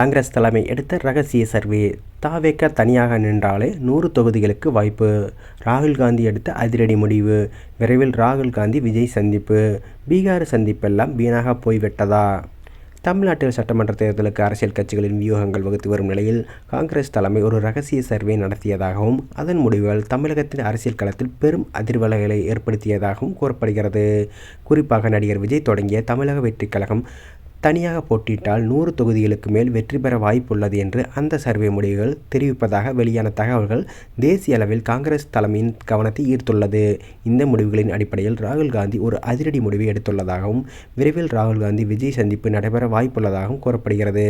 காங்கிரஸ் தலைமை எடுத்த ரகசிய சர்வே. தாவேக தனியாக நின்றாலே 100 தொகுதிகளுக்கு வாய்ப்பு. ராகுல் காந்தி எடுத்த அதிரடி முடிவு. விரைவில் ராகுல் காந்தி விஜய் சந்திப்பு. பீகார் சந்திப்பெல்லாம் வீணாக போய்விட்டதா? தமிழ்நாட்டில் சட்டமன்ற தேர்தலுக்கு அரசியல் கட்சிகளின் வியூகங்கள் வகுத்து வரும் நிலையில் காங்கிரஸ் தலைமை ஒரு ரகசிய சர்வே நடத்தியதாகவும் அதன் முடிவுகள் தமிழகத்தின் அரசியல் களத்தில் பெரும் அதிர்வலைகளை ஏற்படுத்தியதாகவும் கூறப்படுகிறது. குறிப்பாக நடிகர் விஜய் தொடங்கிய தமிழக வெற்றிக் கழகம் தனியாக போட்டியிட்டால் 100 தொகுதிகளுக்கு மேல் வெற்றி பெற வாய்ப்புள்ளது என்று அந்த சர்வே முடிவுகள் தெரிவிப்பதாக வெளியான தகவல்கள் தேசிய அளவில் காங்கிரஸ் தலைமையின் கவனத்தை ஈர்த்துள்ளது. இந்த முடிவுகளின் அடிப்படையில் ராகுல் காந்தி ஒரு அதிரடி முடிவை எடுத்துள்ளதாகவும் விரைவில் ராகுல் காந்தி விஜய் சந்திப்பு நடைபெற வாய்ப்புள்ளதாகவும் கூறப்படுகிறது.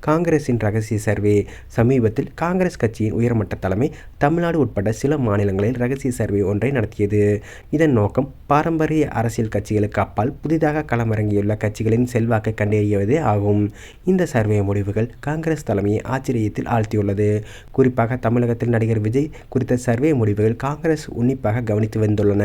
காங்கிரசின் ரகசிய சர்வே. சமீபத்தில் காங்கிரஸ் கட்சியின் உயர்மட்ட தலைமை தமிழ்நாடு உட்பட சில மாநிலங்களில் ரகசிய சர்வே ஒன்றை நடத்தியது. இதன் நோக்கம் பாரம்பரிய அரசியல் கட்சிகளுக்கு அப்பால் புதிதாக களமிறங்கியுள்ள கட்சிகளின் செல்வாக்கை கண்டறியதே ஆகும். இந்த சர்வே முடிவுகள் காங்கிரஸ் தலைமையை ஆச்சரியத்தில் ஆழ்த்தியுள்ளது. குறிப்பாக தமிழகத்தில் நடிகர் விஜய் குறித்த சர்வே முடிவுகள் காங்கிரஸ் உன்னிப்பாக கவனித்து வந்துள்ளன.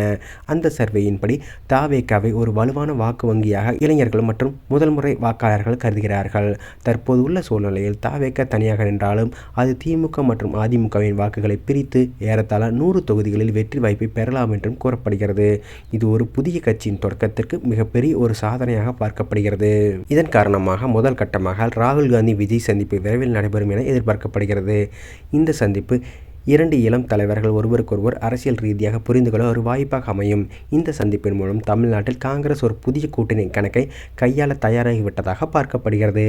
அந்த சர்வேயின்படி தாவேகாவை ஒரு வலுவான வாக்கு வங்கியாக இளைஞர்கள் மற்றும் முதல் முறை வாக்காளர்கள் கருதுகிறார்கள். தற்போது உள்ள சூழ்நிலையில் தாவேகா தனியாக நின்றாலும் அது திமுக மற்றும் அதிமுகவின் வாக்குகளை பிரித்து ஏறத்தாழ 100 தொகுதிகளில் வெற்றி வாய்ப்பை பெறலாம் என்றும் கூறப்படுகிறது. இது ஒரு புதிய கட்சியின் தொடக்கத்திற்கு மிகப்பெரிய ஒரு சாதனையாக பார்க்கப்படுகிறது. இதன் காரணமாக முதல் கட்டமாக ராகுல் காந்தி விஜய் சந்திப்பு விரைவில் நடைபெறும் என எதிர்பார்க்கப்படுகிறது. இந்த சந்திப்பு 2 இளம் தலைவர்கள் ஒருவருக்கொருவர் அரசியல் ரீதியாக புரிந்து கொள்ள ஒரு வாய்ப்பாக அமையும். இந்த சந்திப்பின் மூலம் தமிழ்நாட்டில் காங்கிரஸ் ஒரு புதிய கூட்டணி கணக்கை கையாள தயாராகிவிட்டதாக பார்க்கப்படுகிறது.